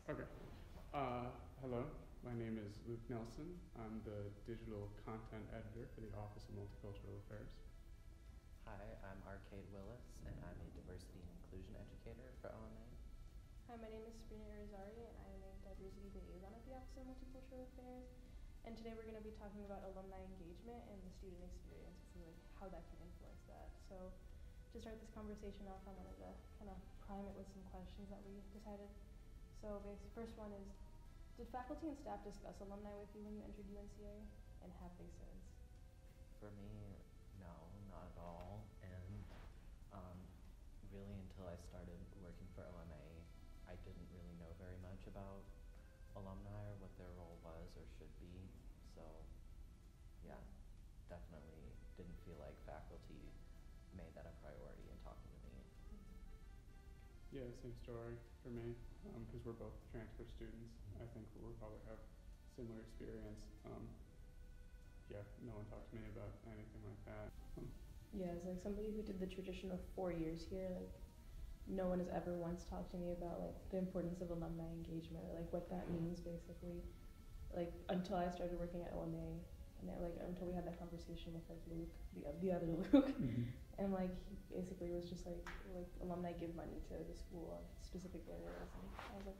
Okay. Hello, my name is Luke Nelson. I'm the digital content editor for the Office of Multicultural Affairs. Hi, I'm Arcade Willis, and I'm a diversity and inclusion educator for OMA. Hi, my name is Sabrina Irizarry, and I am a diversity liaison at the Office of Multicultural Affairs. And today we're going to be talking about alumni engagement and the student experience, and like how that can influence that. So, to start this conversation off, I wanted to kind of prime it with some questions that we decided. So, first one is, did faculty and staff discuss alumni with you when you entered UNCA, and have they since? For me, no, not at all. And really until I started working for OMA, I didn't really know very much about alumni or what their role was or should be. So yeah, definitely didn't feel like faculty made that a priority in talking to me. Yeah, same story for me, because we're both transfer students. I think we'll probably have similar experience. Yeah, no one talked to me about anything like that. Yeah, as like somebody who did the traditional 4 years here, like no one has ever once talked to me about like the importance of alumni engagement or like what that means basically. Like until I started working at OMA, and then, like until we had that conversation with like Luke, the other Luke, and like he basically was just like alumni give money to the school on specific areas, and I was like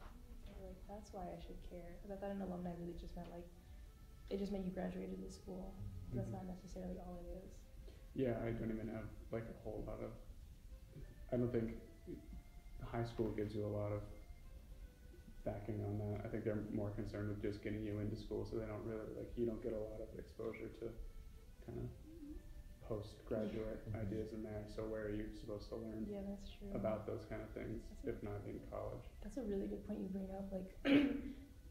that's why I should care, because I thought an alumni really just meant like it just meant you graduated the school. That's not necessarily all it is. Yeah, I don't even have like a whole lot of. I don't think high school gives you a lot of backing on that. I think they're more concerned with just getting you into school, so they don't really you don't get a lot of exposure to kind of postgraduate ideas in there. So where are you supposed to learn that's true. about those kind of things if not in college? That's a really good point you bring up. Like,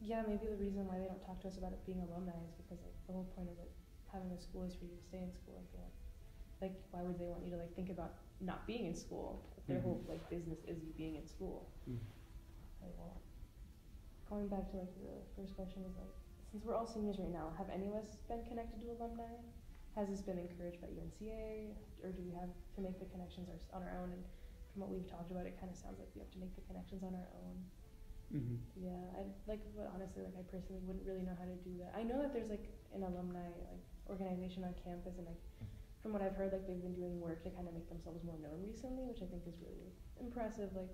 yeah, maybe the reason why they don't talk to us about it being alumni is because like the whole point of it having a school is for you to stay in school. I feel like why would they want you to like think about not being in school if their whole like business is you being in school? Like, well, going back to like the first question is like, since we're all seniors right now, have any of us been connected to alumni? Has this been encouraged by UNCA, or do we have to make the connections on our own? And from what we've talked about, it kind of sounds like we have to make the connections on our own. Yeah, but honestly, like I personally wouldn't really know how to do that. I know that there's like an alumni like organization on campus, and like from what I've heard, like they've been doing work to kind of make themselves more known recently, which I think is really impressive. Like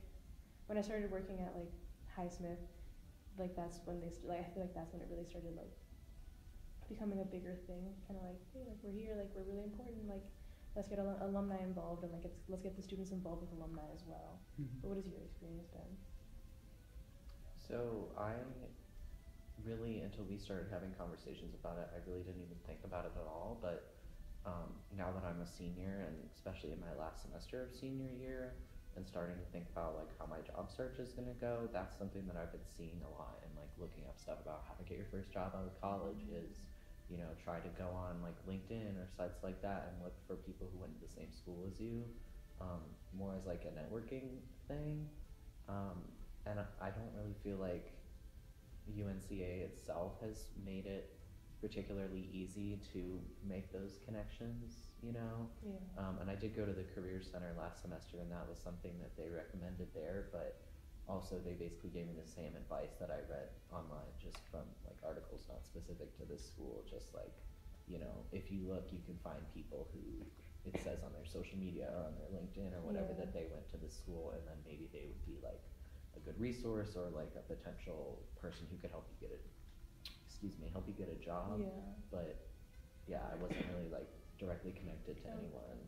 when I started working at like Highsmith, like that's when I feel like that's when it really started like becoming a bigger thing. Kind of like, hey, like we're here, like we're really important, like let's get alumni involved, and like let's get the students involved with alumni as well. But what has your experience been? So I really, until we started having conversations about it, I really didn't even think about it at all. But now that I'm a senior, and especially in my last semester of senior year, and starting to think about like how my job search is going to go, that's something that I've been seeing a lot, and like looking up stuff about how to get your first job out of college is, you know, try to go on like LinkedIn or sites like that and look for people who went to the same school as you, more as like a networking thing. And I don't really feel like UNCA itself has made it particularly easy to make those connections, you know? Yeah. And I did go to the Career Center last semester, and that was something that they recommended there, but also they basically gave me the same advice that I read online just from like articles not specific to this school, just like, you know, if you look, you can find people who it says on their social media or on their LinkedIn or whatever that they went to this school, and then maybe they would be like a good resource or like a potential person who could help you get a job. But yeah, I wasn't really like directly connected to anyone.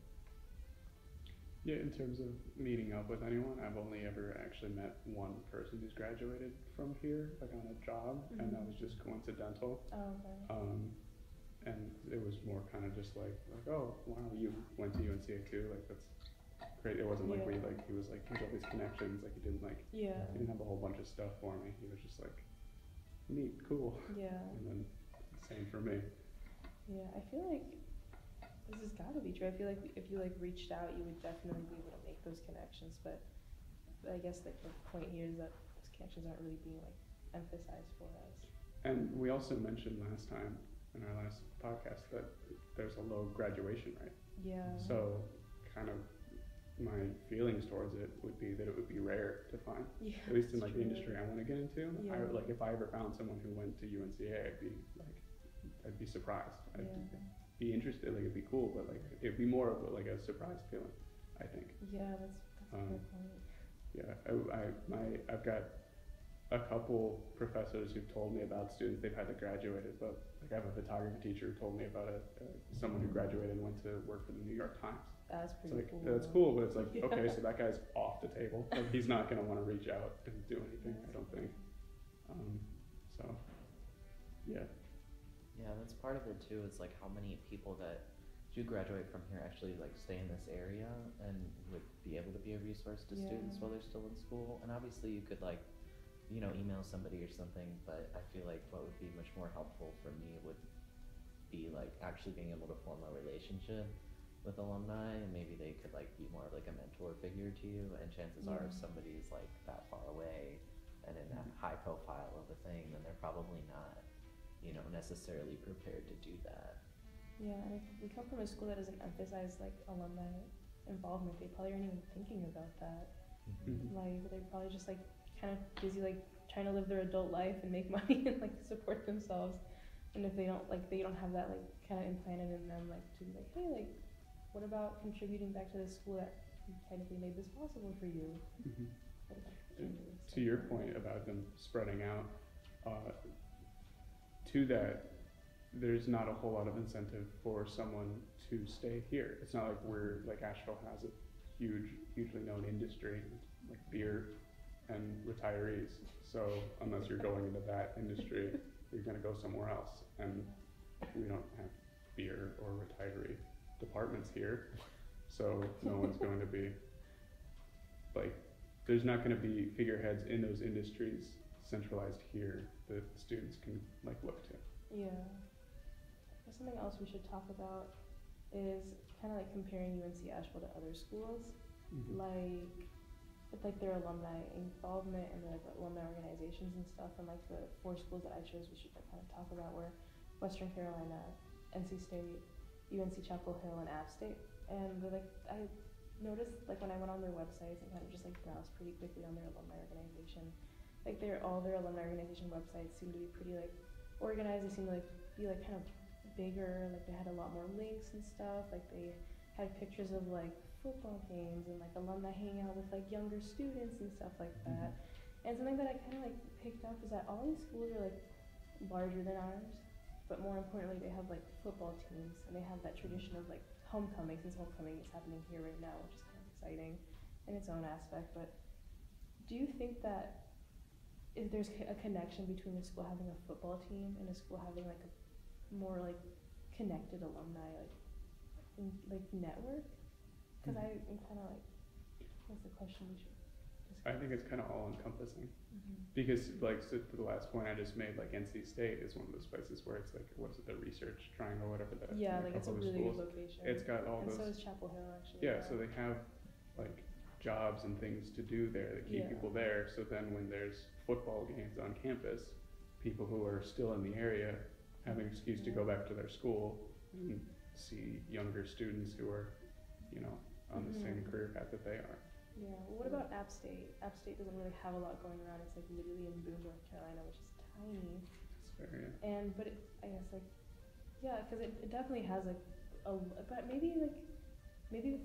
Yeah, in terms of meeting up with anyone, I've only ever actually met one person who's graduated from here, like on a job, and that was just coincidental. And it was more kind of just like, oh wow, you went to UNCA too, like that's great. It wasn't like he was like, here's all these connections, like he didn't he didn't have a whole bunch of stuff for me. He was just like, neat, cool. And then same for me. Yeah, I feel like this has got to be true. I feel like if you like reached out, you would definitely be able to make those connections. But I guess like the point here is that those connections aren't really being like emphasized for us. And we also mentioned last time in our last podcast that there's a low graduation rate. Yeah. So kind of my feelings towards it would be that it would be rare to find, Yeah, at least in that's like the true. industry I want to get into. I Yeah. would, like, if I ever found someone who went to UNCA, I'd be surprised. I'd Yeah. be interested, like it'd be cool, but like it'd be more of like a surprise feeling, I think. Yeah, that's a good point. Yeah, I've got a couple professors who've told me about students they've had that graduated, but like I have a photography teacher who told me about someone who graduated and went to work for the New York Times. That's It's pretty like, cool. that's cool, but it's like, Yeah. okay, so that guy's off the table. Like, he's not gonna wanna reach out and do anything, I don't think. So, yeah. Yeah, that's part of it too, is like how many people that do graduate from here actually like stay in this area and would be able to be a resource to students while they're still in school. And obviously you could like, you know, email somebody or something, but I feel like what would be much more helpful for me would be like actually being able to form a relationship with alumni, and maybe they could like be more of like a mentor figure to you. And chances are if somebody's like that far away and in that high profile of a thing, then they're probably not, you know, necessarily prepared to do that. Yeah, and if we come from a school that doesn't emphasize like alumni involvement, they probably aren't even thinking about that. Mhm. Like they're probably just like kind of busy like trying to live their adult life and make money and like support themselves. And if they don't have that like kind of implanted in them, like to be like, hey, like what about contributing back to the school that technically made this possible for you? Mhm. What about To your point about them spreading out, to that, there's not a whole lot of incentive for someone to stay here. It's not like Asheville has a hugely known industry, like beer and retirees. So unless you're going into that industry, you're gonna go somewhere else. And we don't have beer or retiree departments here. So no one's going to be, like, there's not gonna be figureheads in those industries centralized here that students can like look to. Yeah. Something else we should talk about is kind of like comparing UNC Asheville to other schools, Mhm. like with like their alumni involvement and their like, alumni organizations and stuff. And like the 4 schools that I chose, we should like, kind of talk about were Western Carolina, NC State, UNC Chapel Hill, and App State. And they're like, I noticed like when I went on their websites and kind of just like browsed pretty quickly on their alumni organization, like all their alumni organization websites seem to be pretty like organized. They seem to like be like kind of bigger, like they had a lot more links and stuff, like they had pictures of like football games and like alumni hanging out with like younger students and stuff like that. And something that I kind of like picked up is that all these schools are like larger than ours, but more importantly they have like football teams and they have that tradition of like homecoming, since homecoming is happening here right now, which is kind of exciting in its own aspect. But do you think that if there's a connection between a school having a football team and a school having like a more like connected alumni like network? Because I'm kind of like, what's the question we should discuss? I think it's kind of all encompassing, Mm-hmm. because like, so to the last point I just made, like NC State is one of those places where it's like, what's it, the Research Triangle, whatever that. Yeah, like it's a really schools. good location. It's got all and those. so is Chapel Hill actually. Yeah, so they have like jobs and things to do there that keep people there. So then when there's football games on campus, people who are still in the area have an excuse to go back to their school and see younger students who are, you know, on the same career path that they are. Yeah. Well, what about App State? App State doesn't really have a lot going around. It's like literally in Boone, North Carolina, which is tiny. It's very, But I guess like, yeah, because it definitely has like but maybe the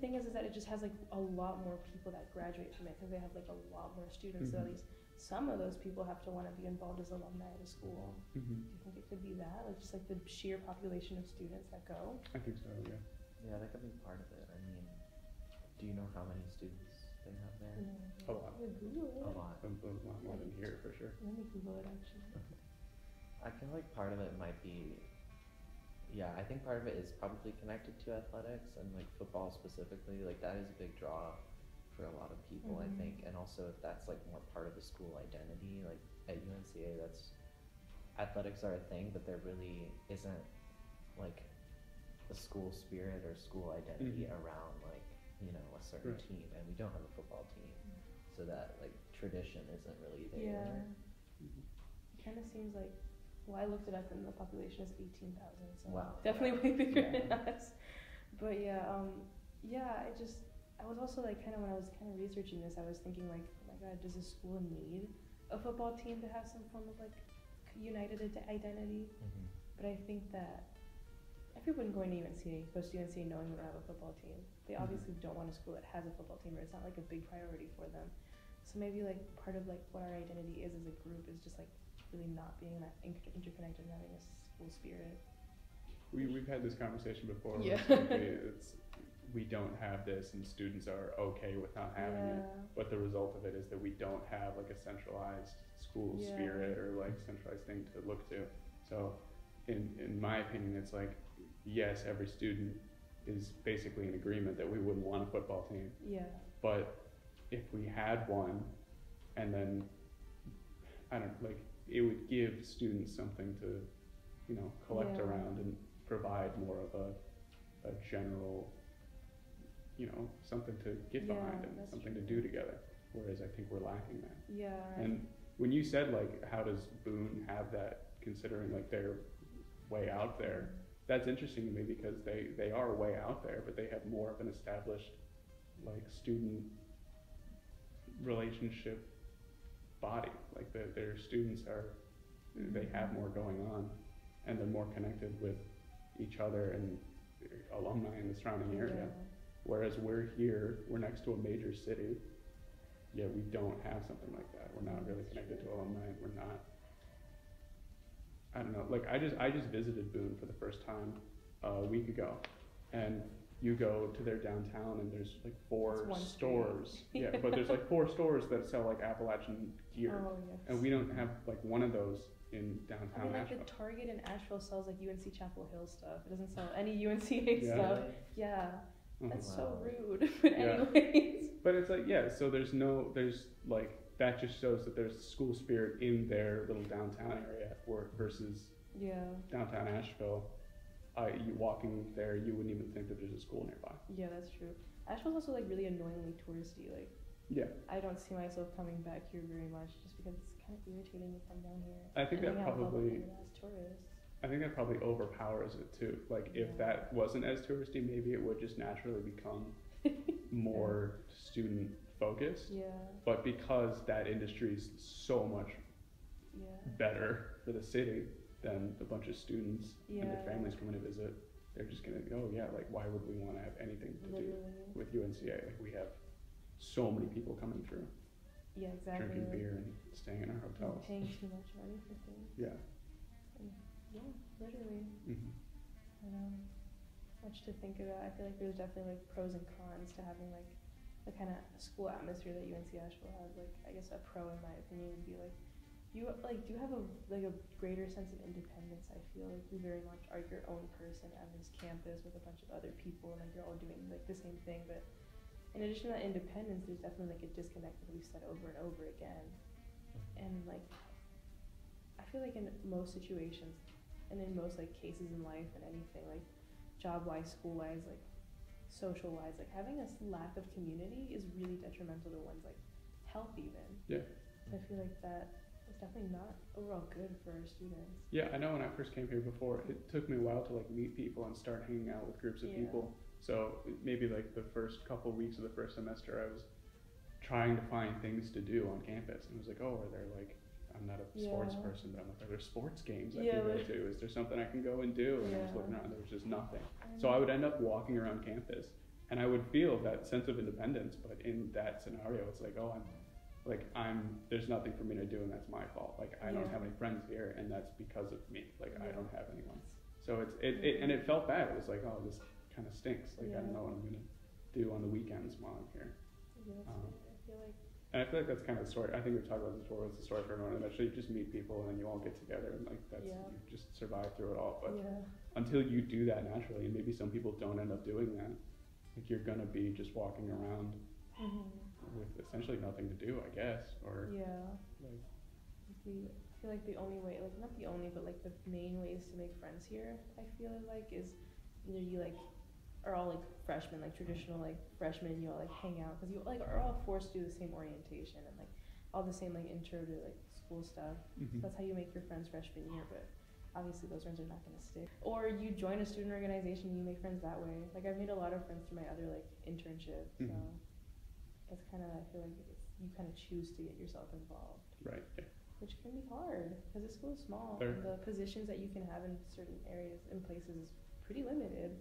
thing is that it just has like a lot more people that graduate from it because they have like a lot more students. So at least some of those people have to want to be involved as alumni at a school. Do you think it could be that, like just like the sheer population of students that go? I think so, yeah. Yeah, that could be part of it. I mean, do you know how many students they have there? A lot. Google it. A lot. A lot more than here for sure. Let me Google it actually. I feel like part of it might be, yeah, I think part of it is probably connected to athletics and like football specifically. Like that is a big draw for a lot of people, I think. And also if that's like more part of the school identity, like at UNCA, athletics are a thing, but there really isn't like a school spirit or school identity around like, you know, a certain team. And we don't have a football team, so that like tradition isn't really there. Yeah. It kind of seems like, well, I looked it up and the population is 18,000, so Wow. definitely way bigger Yeah. than us. But yeah, I was also like kind of when I was kind of researching this, I was thinking like, oh my God, does a school need a football team to have some form of like united identity? Mm-hmm. But I think that everyone going to UNCA goes to UNCA knowing we don't have a football team. They obviously don't want a school that has a football team, or it's not like a big priority for them. So maybe like part of like what our identity is as a group is just like really not being that interconnected and having a school spirit. We've had this conversation before. Yeah. We don't have this, and students are okay with not having it. But the result of it is that we don't have like a centralized school spirit or like centralized thing to look to. So, in my opinion, it's like, yes, every student is basically in agreement that we wouldn't want a football team. Yeah. But if we had one, and then it would give students something to, collect around and provide more of a general, something to get behind and something to do together. Whereas I think we're lacking that. Yeah. And when you said like, how does Boone have that, considering like they're way out there, that's interesting to me because they are way out there, but they have more of an established like student relationship body. Like their students they have more going on, and they're more connected with each other and alumni in the surrounding area. Whereas we're here, we're next to a major city, yet we don't have something like that. We're not really connected to alumni. We're not. I don't know. Like I just visited Boone for the first time a week ago, and you go to their downtown and there's like 4 stores. Yeah, but there's like 4 stores that sell like Appalachian gear, and we don't have like one of those in downtown I mean, like Asheville. the Target in Asheville sells like UNC Chapel Hill stuff. It doesn't sell any UNCA stuff. Yeah. That's so rude. But anyways. But it's like, so there's like, that just shows that there's school spirit in their little downtown area versus downtown Asheville. You walking there, you wouldn't even think that there's a school nearby. Yeah, that's true. Asheville's also like really annoyingly touristy. Like, I don't see myself coming back here very much just because it's kind of irritating to come down here. I think that probably as tourists. I think that probably overpowers it too. Like if that wasn't as touristy, maybe it would just naturally become more student focused. Yeah. But because that industry is so much better for the city than the bunch of students and their families coming to visit, they're just gonna like why would we want to have anything to do with UNCA? Like we have so many people coming through. Yeah, exactly. Drinking beer and staying in our hotels. Paying too much money for things. Yeah. Yeah, literally. Mm-hmm. I know. Much to think about. I feel like there's definitely like pros and cons to having like the kind of school atmosphere that UNC Asheville has. Like I guess a pro in my opinion would be like you do have a greater sense of independence. I feel like you very much are your own person on this campus with a bunch of other people, and like you're all doing like the same thing. But in addition to that independence, there's definitely like a disconnect that we've said over and over again. And like I feel like in most situations and in most like cases in life and anything like job-wise, school-wise, like social-wise, like having a lack of community is really detrimental to one's like health even. Yeah. So I feel like that is definitely not overall good for our students. Yeah, I know when I first came here before, it took me a while to like meet people and start hanging out with groups of people. So maybe like the first couple weeks of the first semester, I was trying to find things to do on campus, and I was like, oh, are there like, I'm not a sports person, but I'm like, are there sports games I can go to? Is there something I can go and do? And I was looking around, there was just nothing. So I would end up walking around campus, and I would feel that sense of independence, but in that scenario, it's like, oh, there's nothing for me to do, and that's my fault. Like, I don't have any friends here, and that's because of me. Like, I don't have anyone. So and it felt bad. It was like, oh, this kind of stinks. Like, I don't know what I'm gonna do on the weekends while I'm here. And I feel like that's kind of the story. I think we've talked about this before. It's the story for everyone. Eventually, you just meet people, and then you all get together, and like you just survive through it all. But until you do that naturally, and maybe some people don't end up doing that, like you're gonna be just walking around with essentially nothing to do, I guess, or like. I feel like the only way, like not the only, but like the main ways to make friends here, I feel like is either you like are all like freshmen, like traditional like freshmen, you all like hang out because you like are all forced to do the same orientation and like all the same like intro to like school stuff. So that's how you make your friends freshman year. But obviously those friends are not gonna stick. Or you join a student organization, you make friends that way. Like I've made a lot of friends through my other like internships, so it's kind of, I feel like you kind of choose to get yourself involved. Right. Yeah. Which can be hard because the school is small Fair. and the positions that you can have in certain areas and places is pretty limited,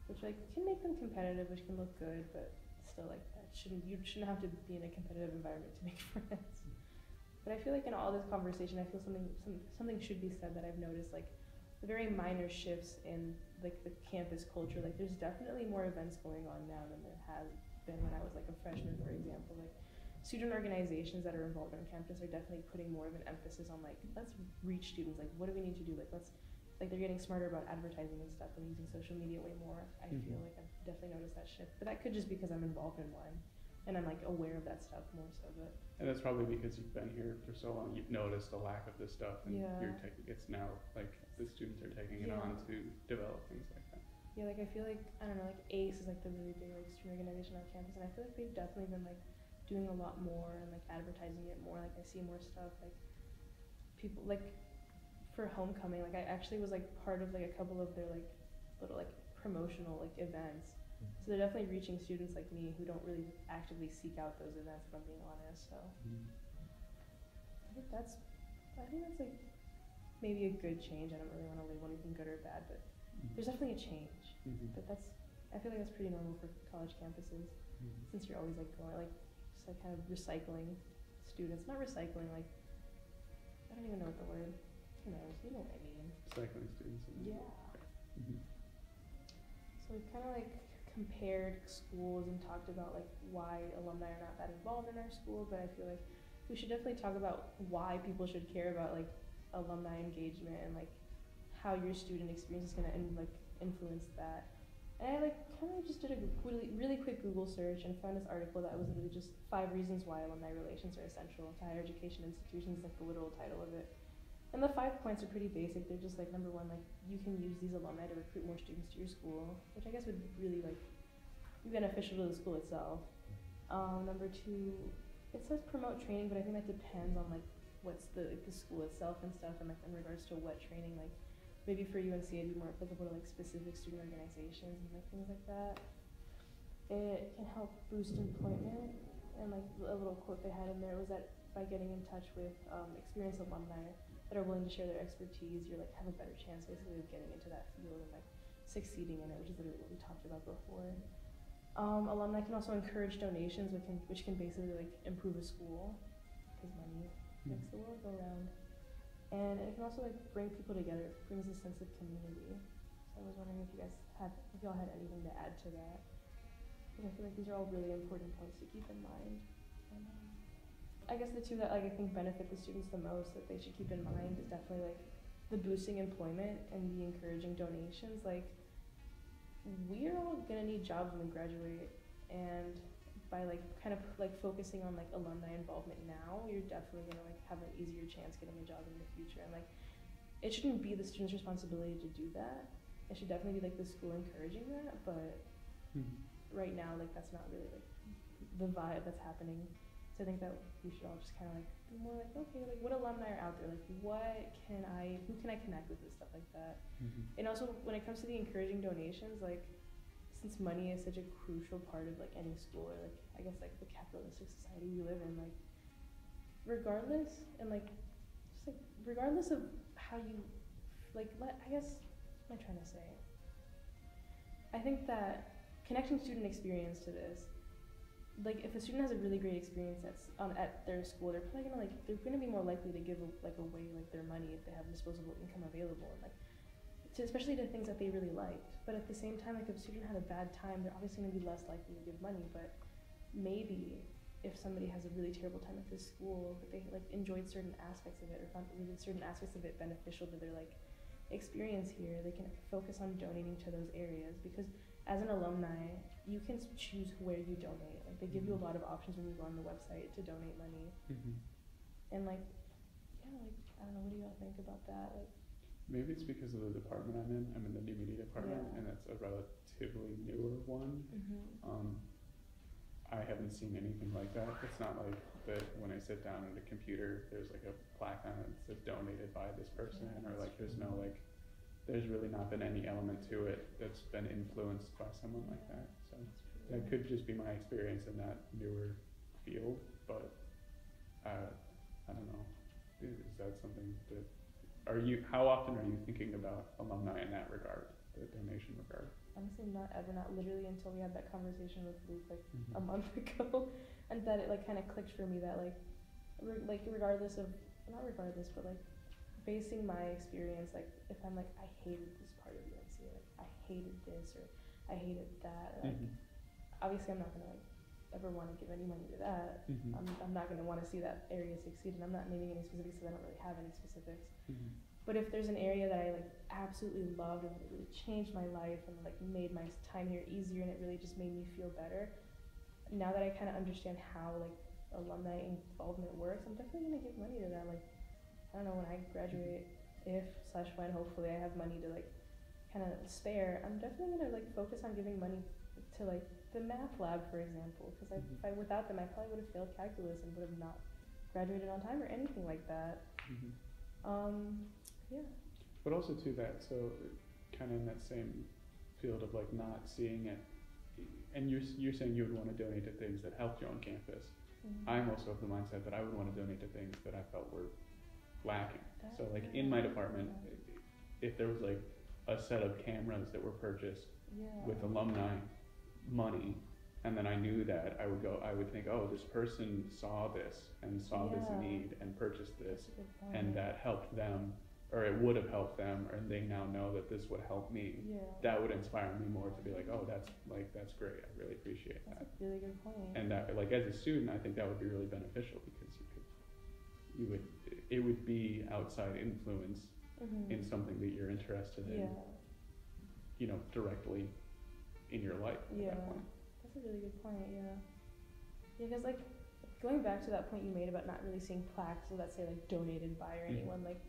which like can make them competitive, which can look good, but still like that you shouldn't have to be in a competitive environment to make friends. But I feel like in all this conversation, I feel something should be said that I've noticed, like the very minor shifts in like the campus culture. Like there's definitely more events going on now than there has been when I was like a freshman, for example. Like student organizations that are involved on campus are definitely putting more of an emphasis on like, let's reach students. Like what do we need to do? Like they're getting smarter about advertising and stuff and using social media way more. I feel like I've definitely noticed that shift. But that could just because I'm involved in one and I'm like aware of that stuff more so. But And that's probably because you've been here for so long, you've noticed the lack of this stuff, and it's now like the students are taking it on to develop things like that. Yeah, like I feel like, I don't know, like ACE is like the really big like student organization on campus, and I feel like they've definitely been like doing a lot more and like advertising it more. Like I see more stuff, like people like for homecoming, like I actually was like part of like a couple of their like little like promotional like events. So they're definitely reaching students like me who don't really actively seek out those events, if I'm being honest. So I think that's like maybe a good change. I don't really want to label anything good or bad, but there's definitely a change. But I feel like that's pretty normal for college campuses, since you're always like going like just like kind of recycling students, not recycling, like I don't even know what the word. Who knows? You know what I mean? Recycling students. Yeah. So we've kind of like compared schools and talked about like why alumni are not that involved in our school, but I feel like we should definitely talk about why people should care about like alumni engagement and like how your student experience is gonna influence that. And I like kind of just did a really quick Google search and found this article that was literally just 5 reasons why alumni relations are essential to higher education institutions, like the literal title of it. And the 5 points are pretty basic. They're just like, number 1, like you can use these alumni to recruit more students to your school, which I guess would really like be beneficial to the school itself. Number 2, it says promote training, but I think that depends on like what's the school itself and stuff, and like in regards to what training, like maybe for UNC it'd be more applicable to like specific student organizations and like things like that. It can help boost employment, and like a little quote they had in there was that by getting in touch with experienced alumni that are willing to share their expertise, you're like have a better chance basically of getting into that field and like succeeding in it, which is literally what we talked about before. Alumni can also encourage donations, which can basically like improve a school, because money makes the world go round. And it can also like bring people together. It brings a sense of community. So I was wondering if y'all had anything to add to that, because I feel like these are all really important points to keep in mind. And, I guess the 2 that like I think benefit the students the most that they should keep in mind is definitely like the boosting employment and the encouraging donations. Like we're all gonna need jobs when we graduate, and by like kind of like focusing on like alumni involvement now, you're definitely gonna like have an easier chance getting a job in the future. And like it shouldn't be the student's responsibility to do that. It should definitely be like the school encouraging that, but right now like that's not really like the vibe that's happening. So I think that we should all just kind of like be more like, okay, like what alumni are out there? Like who can I connect with and stuff like that. And also when it comes to the encouraging donations, like since money is such a crucial part of like any school, or like I guess like the capitalistic society we live in, like regardless of how you like I guess what am I trying to say? I think that connecting student experience to this, like if a student has a really great experience at their school, they're probably gonna be more likely to give away like their money if they have disposable income available, and like especially to things that they really liked. But at the same time, like if a student had a bad time, they're obviously gonna be less likely to give money. But maybe if somebody has a really terrible time at this school, but they like enjoyed certain aspects of it or found really certain aspects of it beneficial to their like experience here, they can focus on donating to those areas, because as an alumni, you can choose where you donate. Like they give you a lot of options when you go on the website to donate money. And like, yeah, like I don't know, what do y'all think about that? Like, maybe it's because of the department I'm in. I'm in the new media department, and that's a relatively newer one. I haven't seen anything like that. It's not like that when I sit down at a computer, there's like a plaque on it that says donated by this person, or like there's no like, there's really not been any element to it that's been influenced by someone like that. So that could just be my experience in that newer field, but I don't know. Is that something that, how often are you thinking about alumni in that regard, the donation regard? Honestly, not ever, not literally until we had that conversation with Luke like a month ago, and that it like kind of clicked for me that like regardless of, not regardless, but like basing my experience, like if I'm like I hated this part of UNC, like I hated this or I hated that, like obviously I'm not gonna like ever want to give any money to that. I'm not gonna want to see that area succeed, and I'm not naming any specifics because I don't really have any specifics. But if there's an area that I like absolutely loved and it really changed my life and like made my time here easier and it really just made me feel better, now that I kind of understand how like alumni involvement works, I'm definitely gonna give money to that. Like I don't know, when I graduate, if/when hopefully I have money to like kind of spare, I'm definitely gonna like focus on giving money to like the math lab, for example, because without them I probably would have failed calculus and would have not graduated on time or anything like that. Yeah. But also to that, so kind of in that same field of like not seeing it, and you're saying you would want to donate to things that helped you on campus. I'm also of the mindset that I would want to donate to things that I felt were lacking. So like in my department, if there was like a set of cameras that were purchased with alumni money, and then I knew that I would think, oh, this person saw this and saw this need and purchased this, and that helped them, or it would have helped them, and they now know that this would help me. That would inspire me more to be like, oh, that's great. I really appreciate that. That's a really good point. And that, like as a student, I think that would be really beneficial because it would be outside influence in something that you're interested in, you know, directly in your life at that point. That's a really good point. Because like going back to that point you made about not really seeing plaques that say like donated by or anyone, like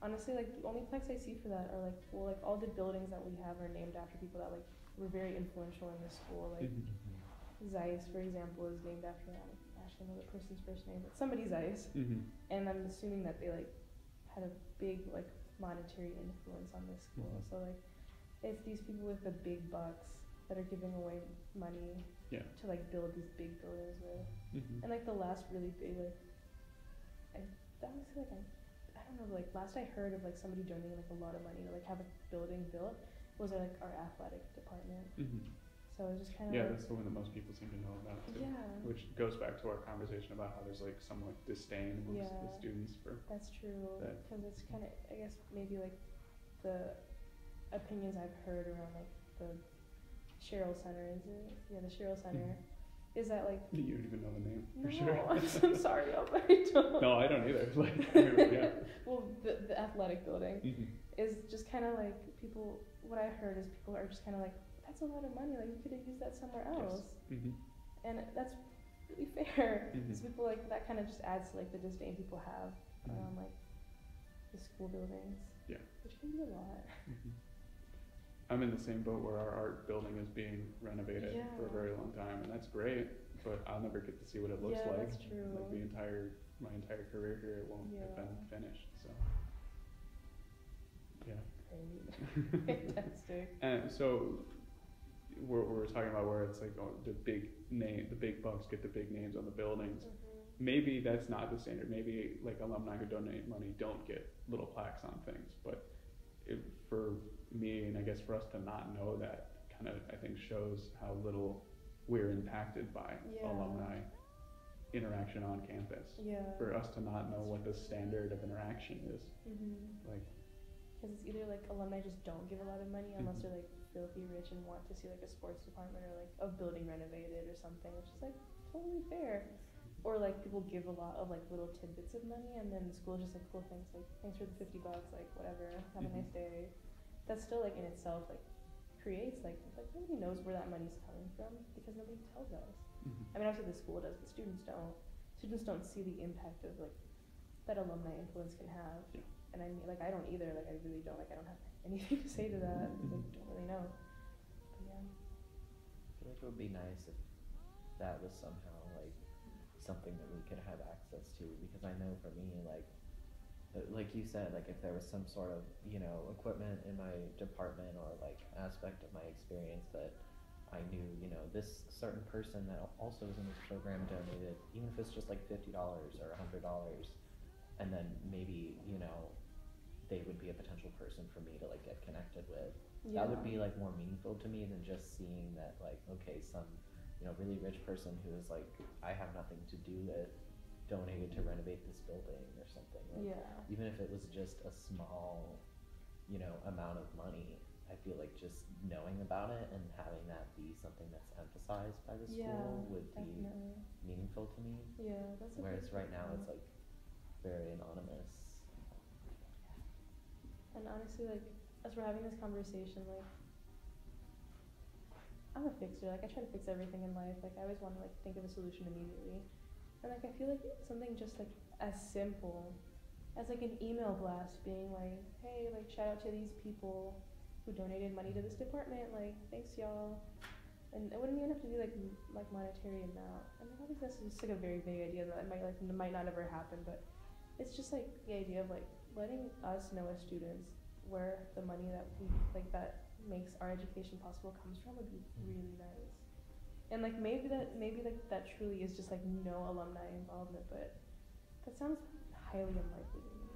honestly, like the only plaques I see for that are like, well, like all the buildings that we have are named after people that like were very influential in the school. Like Zeiss, for example, is named after, I actually know the person's first name, but somebody Zeiss. And I'm assuming that they like had a big like monetary influence on this school. So like it's these people with the big bucks that are giving away money to like build these big buildings with. And like the last really big, like I don't know, like last I heard of like somebody donating like a lot of money to like have a building built was like our athletic department. So it was just kind of that's the one that most people seem to know about too. Which goes back to our conversation about how there's like somewhat disdain amongst the students for that's true, because it's kind of, I guess maybe like the opinions I've heard around like the Sherrill Center, is it? Yeah, the Sherrill Center. Is that like... You don't even know the name, for no, sure. I'm sorry, I don't. No, I don't either. Like, Well, the athletic building is just kind of like people, what I heard is people are just kind of like, that's a lot of money, like you could have used that somewhere else. And that's really fair. Because people like, that kind of just adds to like the disdain people have around like the school buildings. Which can be a lot. I'm in the same boat where our art building is being renovated for a very long time, and that's great, but I'll never get to see what it looks like. That's true. Like my entire career here, it won't have been finished, so. Great. Fantastic. And so, we're talking about where it's like, oh, the big bucks get the big names on the buildings. Maybe that's not the standard. Maybe like alumni who donate money don't get little plaques on things, but for me, and I guess for us to not know that kind of, I think, shows how little we're impacted by alumni interaction on campus. For us to not know what the standard of interaction is. Like, because it's either like alumni just don't give a lot of money unless they're like filthy rich and want to see like a sports department or like a building renovated or something, which is like totally fair. Or like people give a lot of like little tidbits of money and then the school just like cool things like thanks for the $50, like whatever, have a nice day. That's still like in itself like creates like nobody knows where that money's coming from because nobody tells us. I mean obviously the school does, but students don't. Students don't see the impact of like that alumni influence can have. And I mean like I don't either, like I really don't, like I don't have anything to say to that because I don't really know. But I feel like it would be nice if that was somehow like something that we could have access to, because I know for me, like you said, like if there was some sort of, you know, equipment in my department or like aspect of my experience that I knew, you know, this certain person that also was in this program donated, even if it's just like $50 or $100, and then maybe, you know, they would be a potential person for me to like get connected with. Yeah. That would be like more meaningful to me than just seeing that like, okay, some, you know, really rich person who is like, I have nothing to do with, donated to renovate this building or something. Like, Yeah. even if it was just a small, you know, amount of money, I feel like just knowing about it and having that be something that's emphasized by the school would definitely be meaningful to me. Yeah, that's a Whereas good right now point. it's like very anonymous. And honestly, like, as we're having this conversation, like, I'm a fixer. Like, I try to fix everything in life. Like, I always want to like think of a solution immediately. And like, I feel like something just like as simple as like an email blast being like, hey, like, shout out to these people who donated money to this department. Like, thanks y'all. And it wouldn't even have to be like like monetary amount. I mean, obviously that's just like a very vague idea that might not ever happen. But it's just like the idea of like letting us know as students where the money that we like that makes our education possible comes from would be really nice. And like maybe like that truly is just like no alumni involvement, but that sounds highly unlikely to me.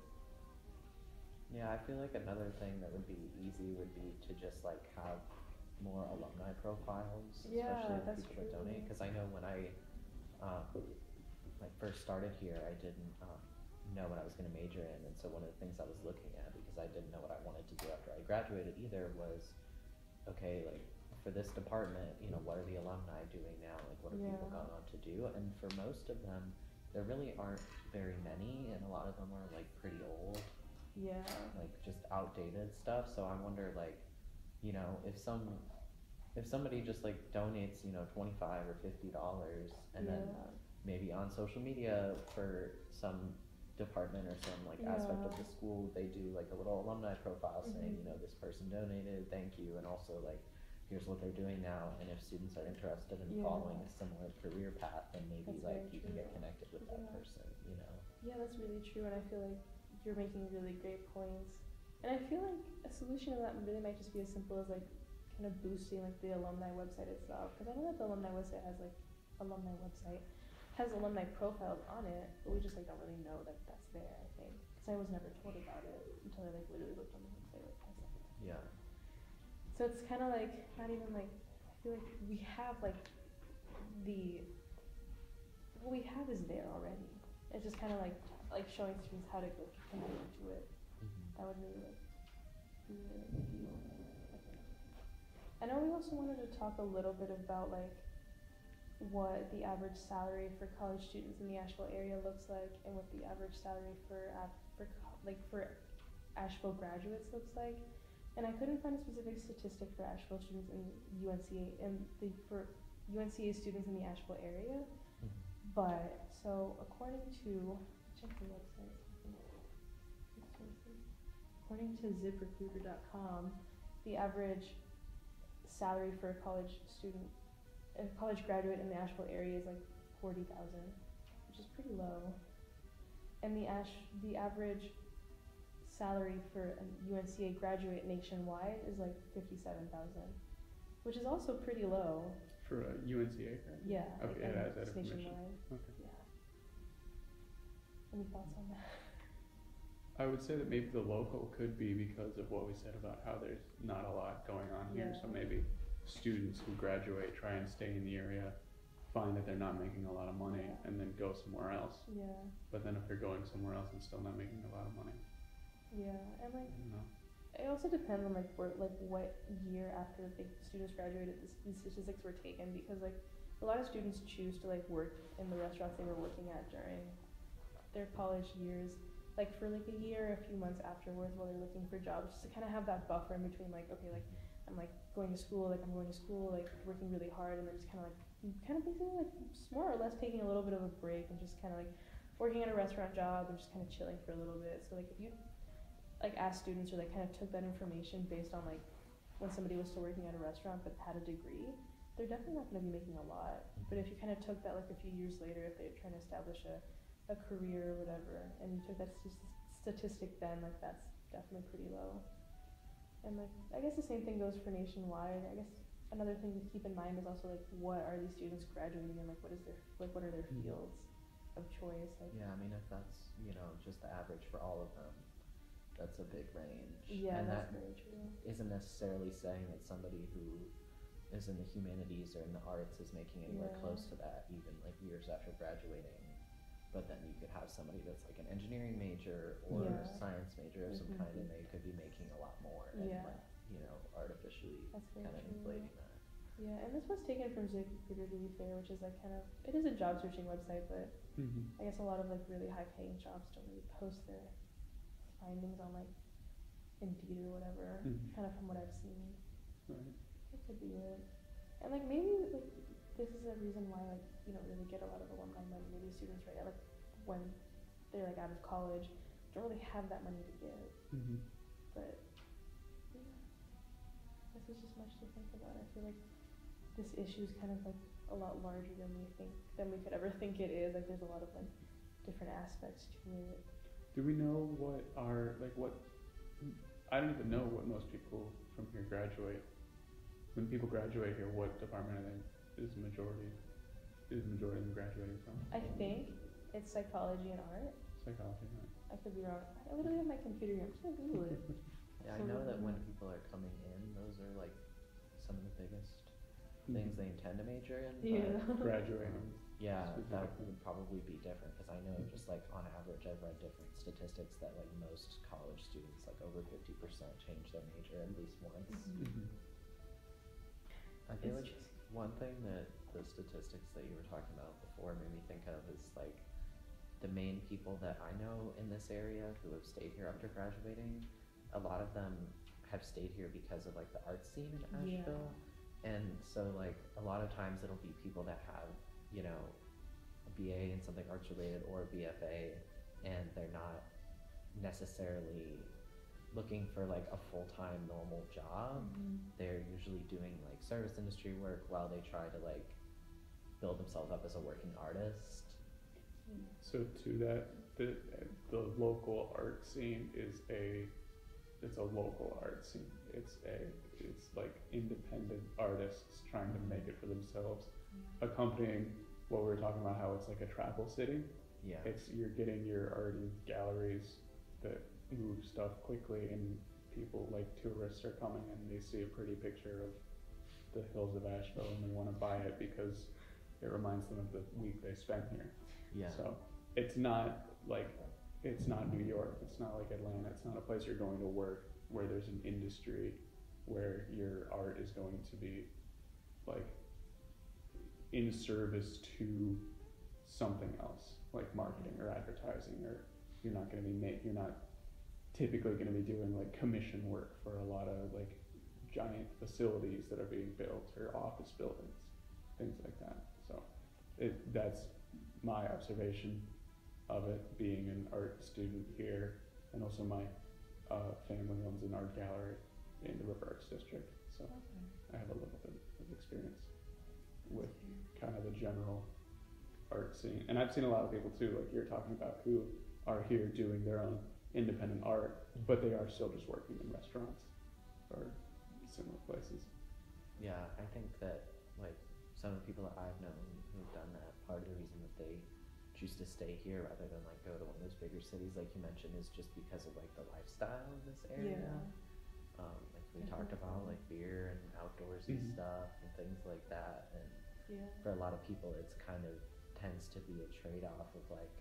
Yeah, I feel like another thing that would be easy would be to just like have more alumni profiles, Yeah, especially of that's people that true. donate. Because I know when I like first started here, I didn't know what I was going to major in, and so one of the things I was looking at, because I didn't know what I wanted to do after I graduated either, was okay, like for this department, you know, what are the alumni doing now? Like what are people going on to do? And for most of them, there really aren't very many, and a lot of them are like pretty old. Yeah. Like just outdated stuff. So I wonder, like, you know, if somebody just like donates, you know, $25 or $50, and then maybe on social media for some department or some like aspect of the school, they do like a little alumni profile saying, you know, this person donated, thank you, and also like here's what they're doing now, and if students are interested in following a similar career path, then maybe That's like very you can true. get connected with that person, you know. Yeah, that's really true, and I feel like you're making really great points. And I feel like a solution to that really might just be as simple as like kind of boosting like the alumni website itself, because I know that the alumni website has alumni profiles on it, but we just like don't really know that that's there, I think, because I was never told about it until I like literally looked on the website like 10 seconds. Yeah. So it's kind of like not even like, I feel like we have like what we have is there already. It's just kind of like showing students how to go connect to it. That would really like be really ideal. I know we also wanted to talk a little bit about like what the average salary for college students in the Asheville area looks like, and what the average salary for Asheville graduates looks like. And I couldn't find a specific statistic for Asheville students in UNCA for UNCA students in the Asheville area. But so according to check the website. According to ZipRecruiter.com, the average salary for a college graduate in the Asheville area is like $40,000, which is pretty low. And the average salary for a UNCA graduate nationwide is like $57,000, which is also pretty low. For a UNCA graduate? Yeah. Okay, like, it has that information. nationwide. Okay. Yeah. Any thoughts on that? I would say that maybe the local could be because of what we said about how there's not a lot going on here. So maybe students who graduate try and stay in the area, find that they're not making a lot of money, and then go somewhere else. Yeah. But then if they're going somewhere else and still not making a lot of money, Yeah, and like I don't know. it also depends on like what year after like students graduated these statistics were taken, because like a lot of students choose to like work in the restaurants they were working at during their college years, like for like a year or a few months afterwards while they're looking for jobs, just to kind of have that buffer in between, like, okay, like I'm like going to school, like working really hard, and then just kind of basically like more or less taking a little bit of a break and just kind of like working at a restaurant job and just kind of chilling for a little bit. So like if you like asked students or like kind of took that information based on like when somebody was still working at a restaurant but had a degree, they're definitely not going to be making a lot. But if you kind of took that like a few years later, if they're trying to establish a career or whatever, and you took that statistic then, like that's definitely pretty low. And like I guess the same thing goes for nationwide. I guess another thing to keep in mind is also like what are these students graduating in, like what are their fields of choice, like Yeah, I mean, if that's, just the average for all of them, that's a big range. yeah, And that's that very true. isn't necessarily saying that somebody who is in the humanities or in the arts is making anywhere Yeah. close to that, even like years after graduating. But then you could have somebody that's like an engineering major or Yeah. science major of some Mhm. kind, and they could be making a lot more and Yeah. like, artificially That's very kind of true. inflating that. Yeah, and this was taken from ZipRecruiter, to be fair, which is like kind of, it is a job searching website, but Mm-hmm. I guess a lot of like really high paying jobs don't really post their findings on like Indeed or whatever, Mhm. kind of from what I've seen. Right. It could be it. And like maybe like this is a reason why like you don't really get a lot of alumni money. Maybe students right now, like when they're like out of college, don't really have that money to give. Mm-hmm. But yeah, this is just much to think about. I feel like this issue is kind of like a lot larger than we could ever think it is. Like there's a lot of like different aspects to it. Do we know what I don't even know what most people from here graduate. When people graduate here, what department is the majority of them graduating from? I think it's psychology and art. Psychology, right? I could be wrong. I literally have my computer here. I'm just gonna Google it. Yeah, I know that when people are coming in, those are like some of the biggest things they intend to major in. Yeah. But Graduating. yeah, that Specifically. would probably be different, because I know just like on average I've read different statistics that like most college students, like over 50%, change their major at least once. Mm-hmm. I feel It's like one thing that the statistics that you were talking about before made me think of is like the main people that I know in this area who have stayed here after graduating, a lot of them have stayed here because of like the art scene in Yeah. Asheville. And so like a lot of times it'll be people that have, a BA in something arts related or a BFA, and they're not necessarily looking for like a full-time normal job. They're usually doing like service industry work while they try to like build themselves up as a working artist. So to that, the local art scene it's a local art scene. It's like independent artists trying to make it for themselves, accompanying what we were talking about, how it's like a travel city. Yeah. You're getting your art in galleries that move stuff quickly, and people like tourists are coming and they see a pretty picture of the hills of Asheville and they want to buy it because it reminds them of the week they spent here. Yeah. So it's not New York, it's not like Atlanta, it's not a place you're going to work where there's an industry where your art is going to be like in service to something else, like marketing or advertising, or you're not typically going to be doing like commission work for a lot of like giant facilities that are being built or office buildings, things like that. So that's my observation of it, being an art student here, and also my family owns an art gallery in the River Arts District, so I have a little bit of experience with kind of the general art scene. And I've seen a lot of people too, like you're talking about, who are here doing their own independent art, but they are still just working in restaurants or similar places. Yeah, I think that like some of the people that I've known who've done that, part of the reason that they choose to stay here rather than like go to one of those bigger cities like you mentioned is just because of like the lifestyle of this area. Like we talked about like beer and outdoorsy stuff and things like that, and for a lot of people it's kind of tends to be a trade-off of like,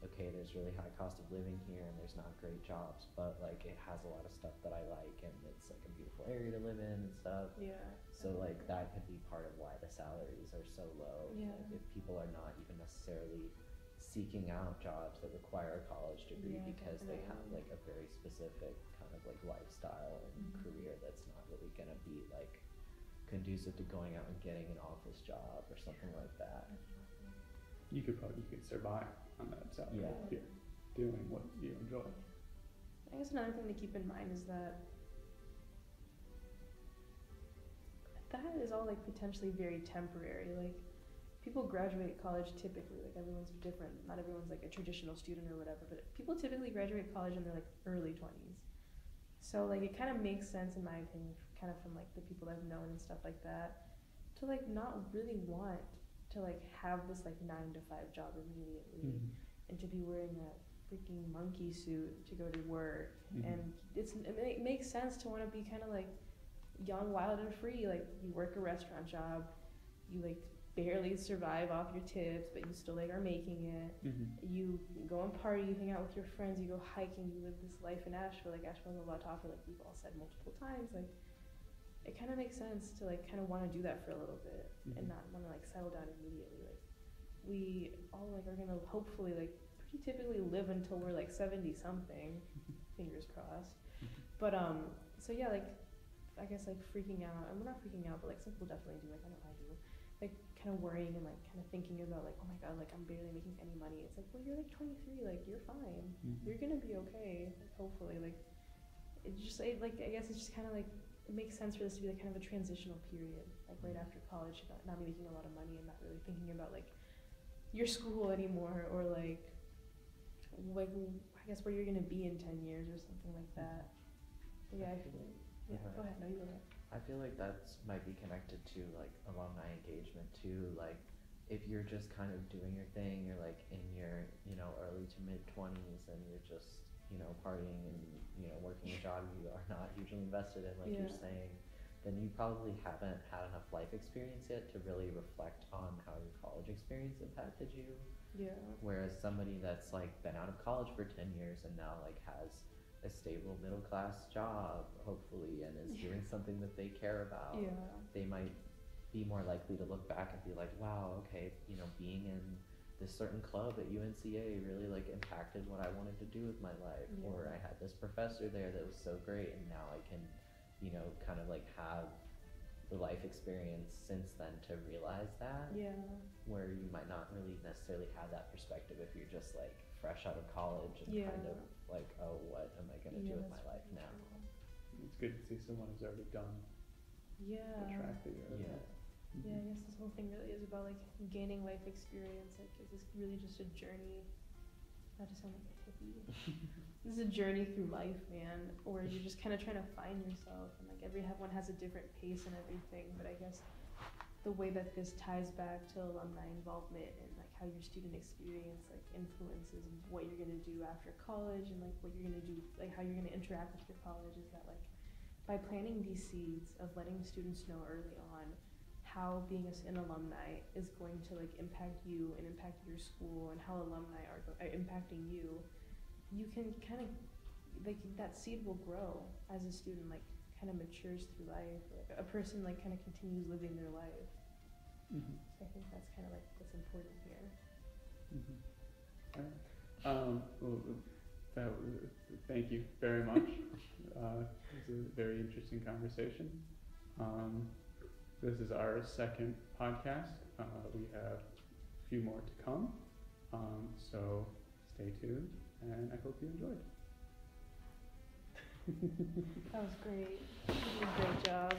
okay, there's really high cost of living here and there's not great jobs, but like it has a lot of stuff that I like and it's like a beautiful area to live in and stuff. So like that could be part of why the salaries are so low. Like, if people are not even necessarily seeking out jobs that require a college degree because they have like a very specific kind of like lifestyle and career that's not really gonna be like conducive to going out and getting an office job or something like that. You could survive on that salary if you're doing what you enjoy. I guess another thing to keep in mind is that that is all like potentially very temporary. Like people graduate college typically, like everyone's different. Not everyone's like a traditional student or whatever, but people typically graduate college in their like early 20s. So like it kind of makes sense in my opinion, kind of from like the people I've known and stuff like that, to like not really want to like have this like 9 to 5 job immediately, and to be wearing that freaking monkey suit to go to work. And it makes sense to want to be kind of like young, wild, and free. Like you work a restaurant job, you like barely survive off your tips, but you still like are making it. You go and party, you hang out with your friends, you go hiking, you live this life in Asheville. Like Asheville has a lot to offer, like we've all said multiple times. Like it kind of makes sense to like kind of want to do that for a little bit, and not want to like settle down immediately. Like we all like are gonna hopefully like pretty typically live until we're like 70 something, fingers crossed. But so yeah, like I guess like freaking out, and we're not freaking out, but like some people definitely do, like I know I do, like kind of worrying and like kind of thinking about like, oh my god, like I'm barely making any money. It's like, well, you're like 23, like you're fine, you're gonna be okay, like, hopefully. Like it's just like I guess it's just kind of like it makes sense for this to be like kind of a transitional period, like right after college, not be making a lot of money and not really thinking about like your school anymore, or like I guess where you're gonna be in 10 years or something like that. But yeah, I feel like, go ahead, no, you go ahead. I feel like that's might be connected to like alumni engagement too. Like if you're just kind of doing your thing, you're like in your, you know, early to mid 20s, and you're just, you know, partying and, you know, working a job you are not hugely invested in, like you're saying, then you probably haven't had enough life experience yet to really reflect on how your college experience impacted you. Yeah. Whereas somebody that's like been out of college for 10 years and now like has a stable middle class job, hopefully, and is doing something that they care about, they might be more likely to look back and be like, wow, okay, you know, being in this certain club at UNCA really like impacted what I wanted to do with my life, or I had this professor there that was so great, and now I can, you know, kind of like have the life experience since then to realize that. Where you might not really necessarily have that perspective if you're just like fresh out of college and kind of like, oh, what am I gonna do with my life now? It's good to see someone who's already done the track that you're at. Yeah, I guess this whole thing really is about like gaining life experience. Like, is this really just a journey? Not to sound like a hippie. This is a journey through life, man. Or you're just kind of trying to find yourself, and like everyone has a different pace and everything. But I guess the way that this ties back to alumni involvement and like how your student experience like influences what you're gonna do after college, and like what you're gonna do, like how you're gonna interact with your college, is that like by planting these seeds of letting students know early on how being an alumni is going to like impact you and impact your school, and how alumni are impacting you, you can kind of like that seed will grow as a student like kind of matures through life. Like a person like kind of continues living their life. So I think that's kind of like what's important here. Well, thank you very much. It was a very interesting conversation. This is our second podcast. We have a few more to come. So stay tuned, and I hope you enjoyed. That was great. You did a great job.